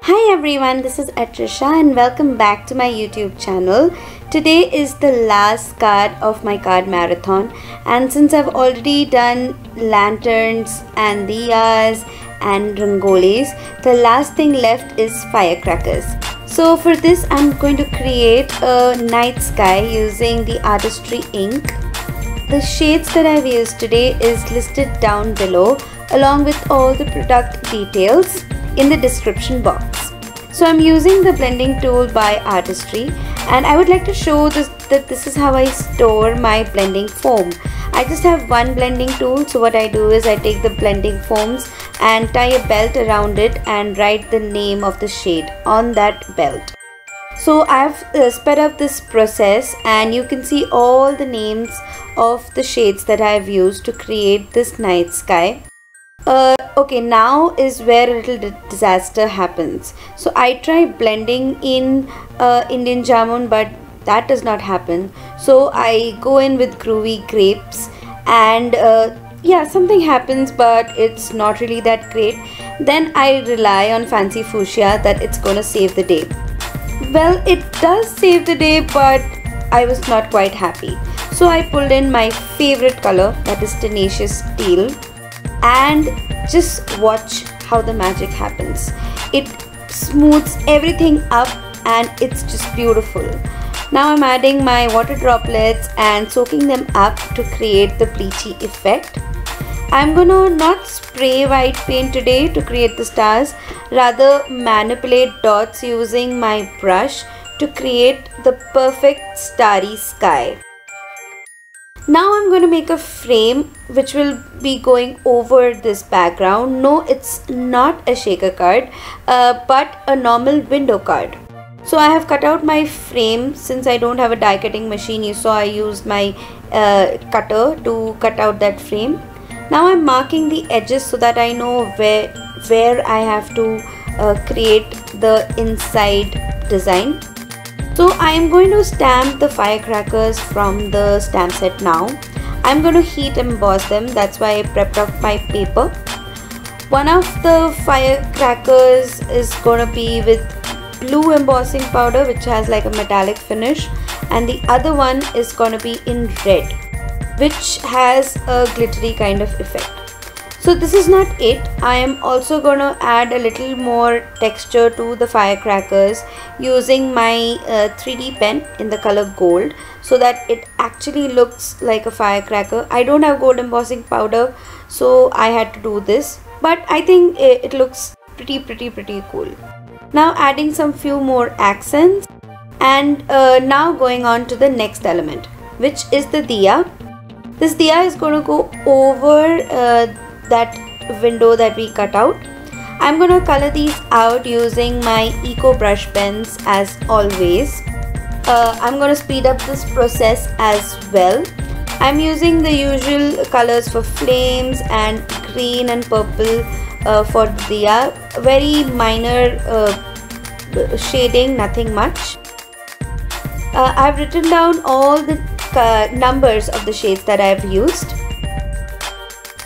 Hi everyone, this is Atrisha and welcome back to my YouTube channel. Today is the last card of my card marathon, and since I've already done lanterns and diyas and rangolis, the last thing left is firecrackers. So for this I'm going to create a night sky using the artistry ink. The shades that I've used today is listed down below along with all the product details in the description box. So I'm using the blending tool by Artistry, and I would like to show that this is how I store my blending foam. I just have one blending tool, so what I do is I take the blending foams and tie a belt around it and write the name of the shade on that belt. So I've sped up this process and you can see all the names of the shades that I've used to create this night sky. Okay, now is where a little disaster happens. So I try blending in Indian jamun, but that does not happen. So I go in with groovy grapes and yeah, something happens, but it's not really that great. Then I rely on fancy fuchsia that it's gonna save the day. Well, it does save the day, but I was not quite happy. So I pulled in my favorite color, that is Tenacious Teal, and just watch how the magic happens. It smooths everything up and it's just beautiful. Now I'm adding my water droplets and soaking them up to create the bleachy effect. I'm gonna not spray white paint today to create the stars, rather manipulate dots using my brush to create the perfect starry sky. Now I'm going to make a frame which will be going over this background. No, it's not a shaker card, but a normal window card. So I have cut out my frame. Since I don't have a die cutting machine, you saw I used my cutter to cut out that frame. Now I'm marking the edges so that I know where I have to create the inside design. So I am going to stamp the firecrackers from the stamp set now. I'm going to heat emboss them, that's why I prepped up my paper. One of the firecrackers is going to be with blue embossing powder, which has like a metallic finish, and the other one is going to be in red, which has a glittery kind of effect. So this is not it. I am also going to add a little more texture to the firecrackers using my 3D pen in the color gold, so that it actually looks like a firecracker. I don't have gold embossing powder, so I had to do this, but I think it looks pretty cool. Now adding some few more accents, and now going on to the next element, which is the diya. This diya is going to go over that window that we cut out. I'm going to color these out using my Eco brush pens as always. I'm going to speed up this process as well. I'm using the usual colors for flames and green and purple for the diya. Very minor shading, nothing much. I've written down all the numbers of the shades that I've used.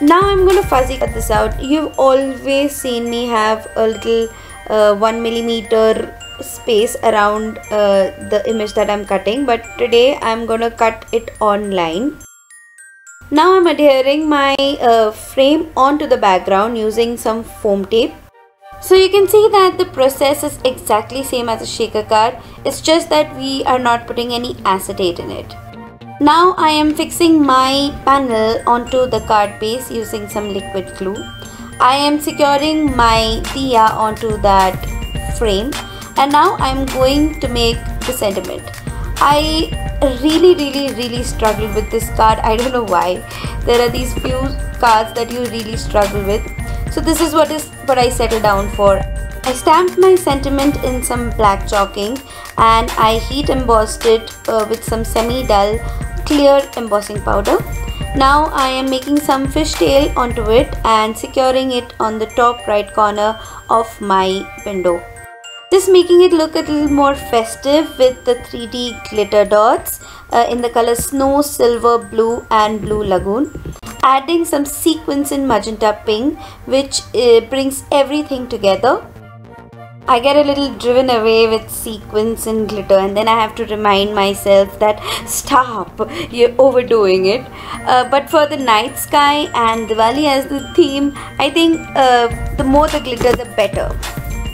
Now I'm going to fuzzy cut this out. You've always seen me have a little 1mm space around the image that I'm cutting, but today I'm going to cut it on line. Now I'm adhering my frame onto the background using some foam tape. So you can see that the process is exactly same as a shaker card. It's just that we are not putting any acetate in it. Now I am fixing my panel onto the card base using some liquid glue. I am securing my diya onto that frame, and now I am going to make the sentiment. I really struggled with this card. I don't know why. There are these few cards that you really struggle with. So this is what I settled down for. I stamped my sentiment in some black chalk ink and I heat embossed it with some semi-dull clear embossing powder. Now I am making some fishtail onto it and securing it on the top right corner of my window. Just making it look a little more festive with the 3D glitter dots in the color Snow, Silver, Blue and Blue Lagoon. Adding some sequins in magenta pink, which brings everything together. I get a little driven away with sequins and glitter, and then I have to remind myself that stop, you're overdoing it. But for the night sky and Diwali as the theme, I think the more the glitter, the better.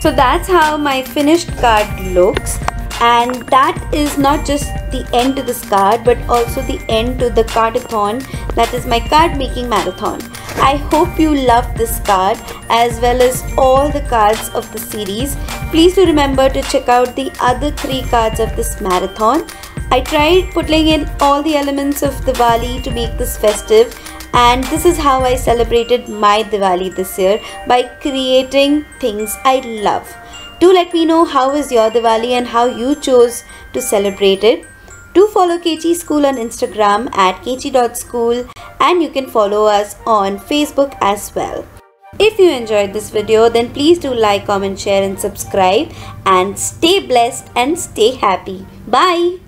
So that's how my finished card looks, and that is not just the end to this card but also the end to the cardathon, that is my card making marathon. I hope you loved this card as well as all the cards of the series. Please do remember to check out the other 3 cards of this marathon. I tried putting in all the elements of Diwali to make this festive, and this is how I celebrated my Diwali this year, by creating things I love. Do let me know how is your Diwali and how you chose to celebrate it. Do follow Kechi School on Instagram at kechi.school, and you can follow us on Facebook as well. If you enjoyed this video, then please do like, comment, share and subscribe, and stay blessed and stay happy. Bye.